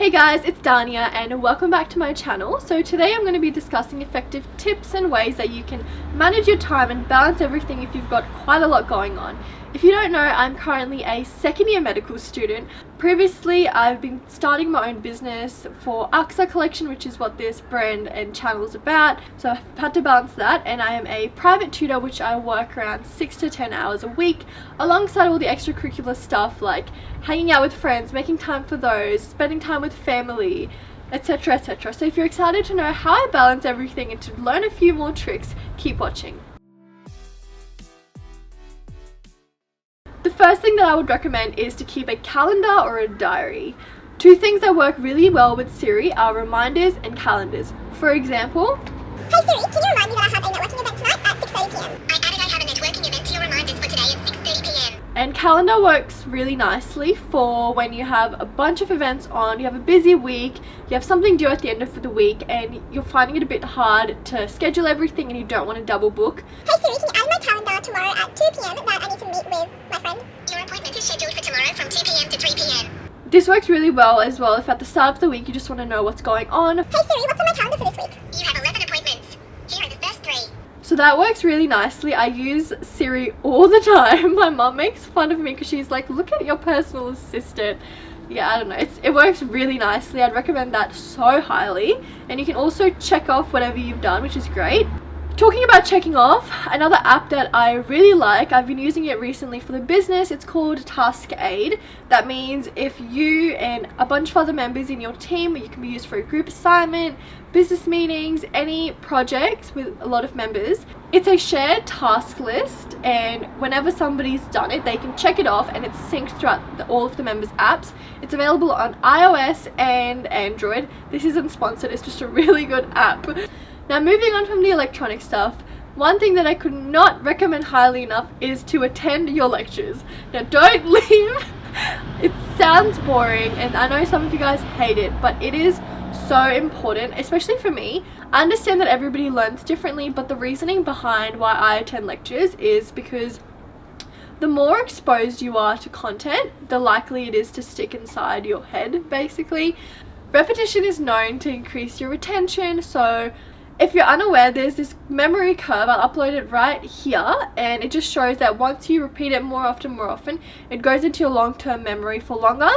Hey guys, it's Dania and welcome back to my channel. So today I'm going to be discussing effective tips and ways that you can manage your time and balance everything if you've got quite a lot going on. If you don't know, I'm currently a second year medical student. Previously, I've been starting my own business for AXA Collection, which is what this brand and channel is about. So I've had to balance that, and I am a private tutor, which I work around 6 to 10 hours a week, alongside all the extracurricular stuff like hanging out with friends, making time for those, spending time with family, etc, etc. So if you're excited to know how I balance everything and to learn a few more tricks, keep watching. The first thing that I would recommend is to keep a calendar or a diary. Two things that work really well with Siri are reminders and calendars. For example, Hey Siri, can you remind me that I have a networking event tonight at 6:30pm? I added I have a networking event to your reminders for today at 6:30pm. And calendar works really nicely for when you have a bunch of events on, you have a busy week, you have something due at the end of the week and you're finding it a bit hard to schedule everything and you don't want to double book. Hey Siri, can you add my calendar tomorrow at 2pm that I need to meet with my friend? Your appointment is scheduled for tomorrow from 2pm to 3pm. This works really well as well if at the start of the week you just want to know what's going on. Hey Siri, what's on my calendar for this week? You have 11 appointments. Here are the first 3. So that works really nicely. I use Siri all the time. My mum makes fun of me because she's like, look at your personal assistant. Yeah, I don't know. It works really nicely. I'd recommend that so highly. And you can also check off whatever you've done, which is great. Talking about checking off, another app that I really like, I've been using it recently for the business, it's called TaskAid. That means if you and a bunch of other members in your team, you can be used for a group assignment, business meetings, any projects with a lot of members. It's a shared task list, and whenever somebody's done it, they can check it off and it's synced throughout all of the members' apps. It's available on iOS and Android. This isn't sponsored, it's just a really good app. Now moving on from the electronic stuff, one thing that I could not recommend highly enough is to attend your lectures. Now don't leave. It sounds boring and I know some of you guys hate it, but it is so important, especially for me. I understand that everybody learns differently, but the reasoning behind why I attend lectures is because the more exposed you are to content, the likely it is to stick inside your head, basically. Repetition is known to increase your retention, so if you're unaware, there's this memory curve. I'll upload it right here, and it just shows that once you repeat it more often, it goes into your long-term memory for longer.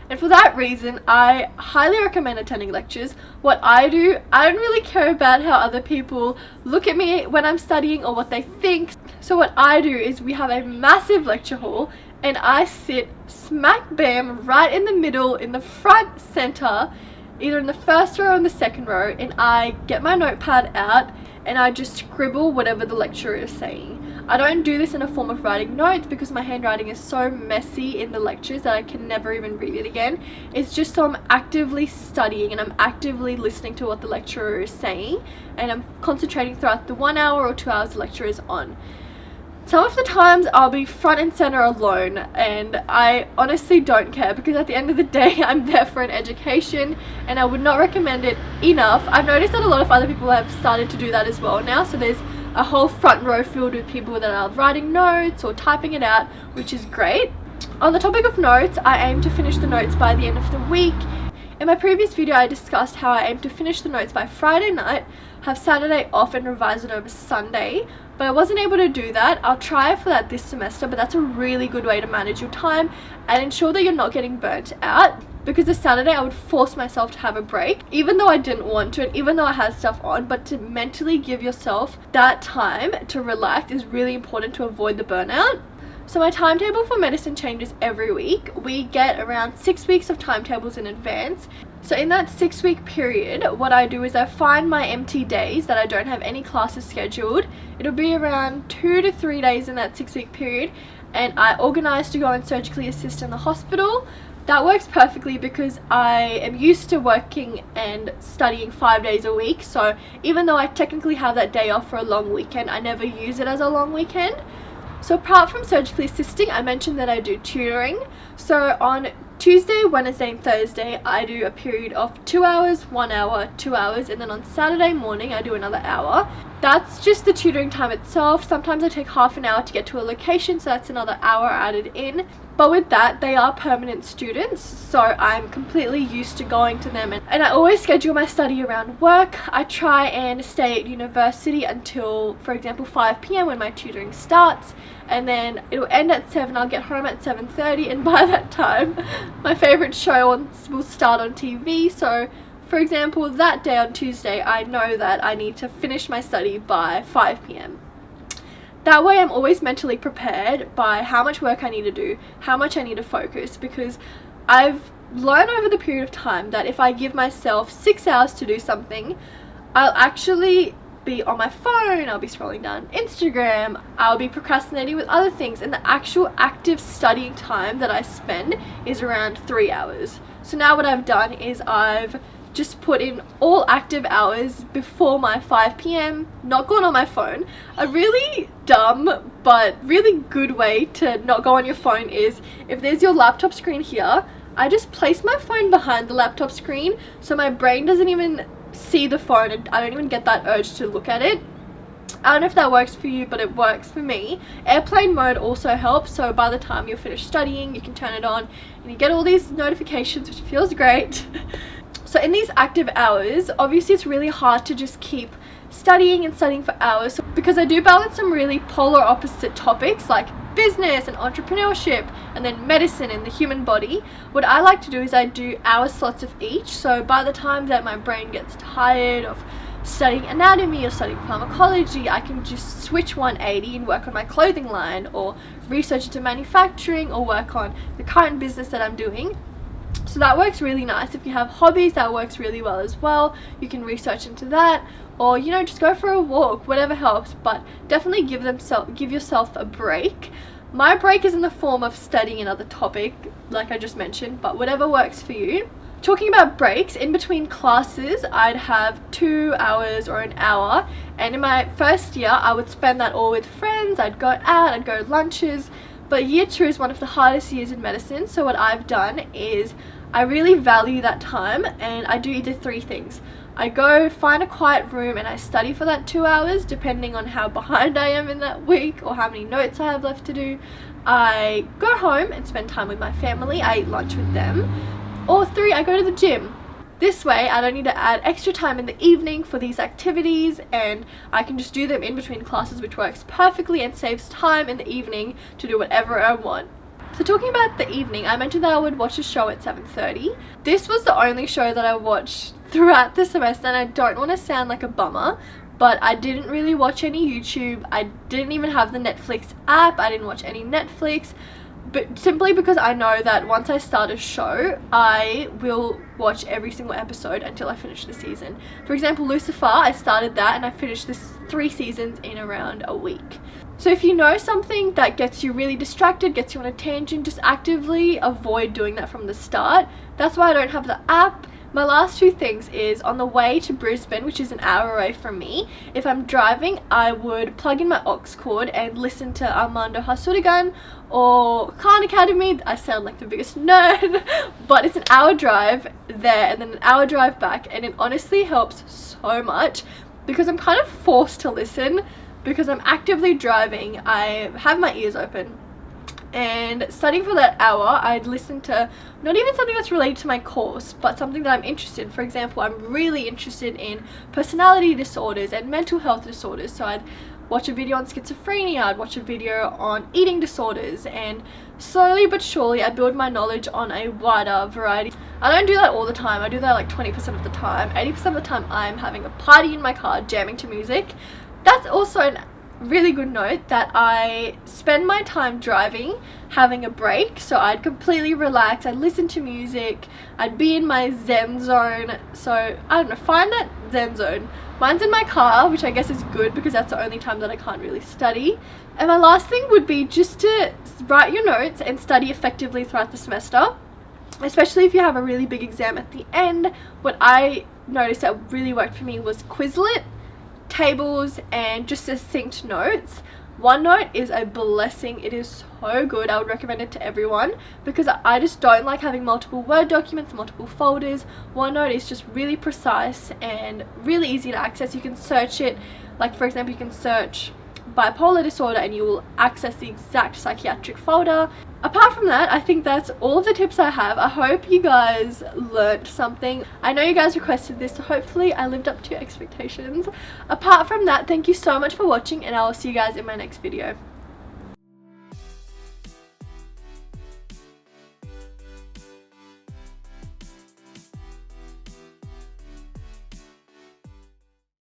And for that reason, I highly recommend attending lectures. What I do, I don't really care about how other people look at me when I'm studying or what they think. So what I do is we have a massive lecture hall and I sit smack bam right in the middle, in the front center, either in the first row or in the second row, and I get my notepad out and I just scribble whatever the lecturer is saying. I don't do this in a form of writing notes because my handwriting is so messy in the lectures that I can never even read it again. It's just so I'm actively studying and I'm actively listening to what the lecturer is saying, and I'm concentrating throughout the 1 hour or 2 hours the lecturer is on. Some of the times I'll be front and center alone, and I honestly don't care because at the end of the day I'm there for an education and I would not recommend it enough. I've noticed that a lot of other people have started to do that as well now, so there's a whole front row filled with people that are writing notes or typing it out, which is great. On the topic of notes, I aim to finish the notes by the end of the week. In my previous video I discussed how I aim to finish the notes by Friday night, have Saturday off and revise it over Sunday, but I wasn't able to do that. I'll try for that this semester, but that's a really good way to manage your time and ensure that you're not getting burnt out, because this Saturday I would force myself to have a break even though I didn't want to and even though I had stuff on, but to mentally give yourself that time to relax is really important to avoid the burnout. So my timetable for medicine changes every week. We get around 6 weeks of timetables in advance. So in that 6-week period, what I do is I find my empty days that I don't have any classes scheduled. It'll be around 2 to 3 days in that 6-week period, and I organize to go and surgically assist in the hospital. That works perfectly because I am used to working and studying 5 days a week. So even though I technically have that day off for a long weekend, I never use it as a long weekend. So apart from surgically assisting, I mentioned that I do tutoring. So on Tuesday, Wednesday and Thursday I do a period of 2 hours, 1 hour, 2 hours, and then on Saturday morning I do another hour. That's just the tutoring time itself. Sometimes I take half an hour to get to a location, so that's another hour added in. But with that, they are permanent students, so I'm completely used to going to them, and I always schedule my study around work. I try and stay at university until, for example, 5 p.m. when my tutoring starts, and then it'll end at 7. I'll get home at 7:30, and by that time my favorite show will start on TV. So for example, that day on Tuesday I know that I need to finish my study by 5 p.m. That way I'm always mentally prepared by how much work I need to do, how much I need to focus, because I've learned over the period of time that if I give myself 6 hours to do something, I'll actually be on my phone, I'll be scrolling down Instagram, I'll be procrastinating with other things, and the actual active studying time that I spend is around 3 hours. So now what I've done is I've just put in all active hours before my 5 p.m, not gone on my phone. A really dumb but really good way to not go on your phone is, if there's your laptop screen here, I just place my phone behind the laptop screen so my brain doesn't even see the phone and I don't even get that urge to look at it. I don't know if that works for you, but it works for me. Airplane mode also helps, so by the time you're finished studying you can turn it on and you get all these notifications, which feels great. So in these active hours, obviously it's really hard to just keep studying and studying for hours, because I do balance some really polar opposite topics like business and entrepreneurship and then medicine and the human body. What I like to do is I do hour slots of each, so by the time that my brain gets tired of studying anatomy or studying pharmacology, I can just switch 180 and work on my clothing line or research into manufacturing or work on the current business that I'm doing. So that works really nice. If you have hobbies, that works really well as well. You can research into that, or you know, just go for a walk, whatever helps, but definitely give yourself a break. My break is in the form of studying another topic like I just mentioned, but whatever works for you. Talking about breaks, in between classes I'd have 2 hours or an hour, and in my first year I would spend that all with friends. I'd go out, I'd go to lunches. But year 2 is one of the hardest years in medicine, so what I've done is I really value that time, and I do either 3 things. I go find a quiet room and I study for that 2 hours, depending on how behind I am in that week or how many notes I have left to do. I go home and spend time with my family, I eat lunch with them. Or 3, I go to the gym. This way I don't need to add extra time in the evening for these activities, and I can just do them in between classes, which works perfectly and saves time in the evening to do whatever I want. So talking about the evening, I mentioned that I would watch a show at 7:30. This was the only show that I watched throughout the semester, and I don't want to sound like a bummer, but I didn't really watch any YouTube. I didn't even have the Netflix app. I didn't watch any Netflix. But simply because I know that once I start a show, I will watch every single episode until I finish the season. For example, Lucifer, I started that and I finished this 3 seasons in around a week. So if you know something that gets you really distracted, gets you on a tangent, just actively avoid doing that from the start. That's why I don't have the app. My last 2 things is, on the way to Brisbane, which is an hour away from me, if I'm driving, I would plug in my aux cord and listen to Armando Hasurigan or Khan Academy. I sound like the biggest nerd, but it's an hour drive there and then an hour drive back, and it honestly helps so much because I'm kind of forced to listen because I'm actively driving. I have my ears open. And studying for that hour, I'd listen to not even something that's related to my course, but something that I'm interested in. For example, I'm really interested in personality disorders and mental health disorders, so I'd watch a video on schizophrenia, I'd watch a video on eating disorders, and slowly but surely I build my knowledge on a wider variety. I don't do that all the time. I do that like 20% of the time. 80% of the time I'm having a party in my car jamming to music. That's also an really good note, that I spend my time driving having a break, so I'd completely relax, I'd listen to music, I'd be in my zen zone. So I don't know, find that zen zone. Mine's in my car, which I guess is good because that's the only time that I can't really study. And my last thing would be just to write your notes and study effectively throughout the semester, especially if you have a really big exam at the end. What I noticed that really worked for me was Quizlet, tables, and just succinct notes. OneNote is a blessing. It is so good. I would recommend it to everyone because I just don't like having multiple Word documents, multiple folders. OneNote is just really precise and really easy to access. You can search it, like for example, you can search bipolar disorder and you will access the exact psychiatric folder. Apart from that, I think that's all of the tips I have. I hope you guys learnt something. I know you guys requested this, so hopefully I lived up to your expectations. Apart from that, thank you so much for watching, and I will see you guys in my next video.